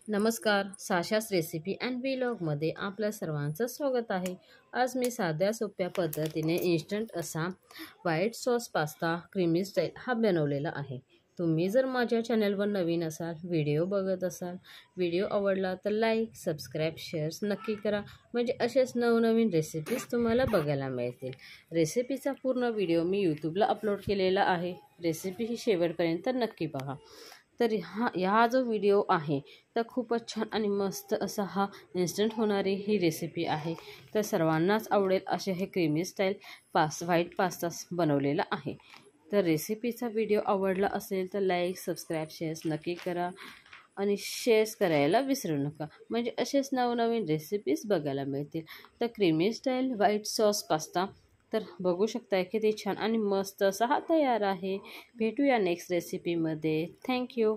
नमस्कार, साशास recipe and व्लॉगमध्ये आपल्या सर्वांचं स्वागत आहे। आज मी साध्या सोप्या पद्धतीने इन्स्टंट असा white sauce pasta creamy style हा बनवलेला आहे। तुम्ही जर माझ्या चॅनलवर नवीन असाल, व्हिडिओ बघत असाल, व्हिडिओ आवडला तर लाईक, सबस्क्राईब, शेअर्स नक्की करा, म्हणजे असेच नवनवीन रेसिपीज तुम्हाला बघायला मिळतील। रेसिपीचा पूर्ण व्हिडिओ मी यूट्यूबला अपलोड केलेला आहे, रेसिपी ही शेवटपर्यंत नक्की बघा। तर हा जो व्हिडिओ आहे तर खूपच छान आणि मस्त असा हा इन्स्टंट होणारी ही रेसिपी आहे। तर सर्वांनाच आवडेल असे हे क्रीमी स्टाईल व्हाईट पास्ता बनवलेला आहे। तर रेसिपीचा व्हिडिओ आवडला असेल तर लाईक, सबस्क्राईब, शेअर्स नक्की करा आणि शेअर्स करायला विसरू नका, म्हणजे असेच नवनवीन रेसिपीज बघायला मिळतील। तर creamy style white sauce pasta तर बघू शकताय किती छान आणि मस्त असा हा तयार आहे। भेटूया नेक्स्ट रेसिपीमध्ये। थँक्यू।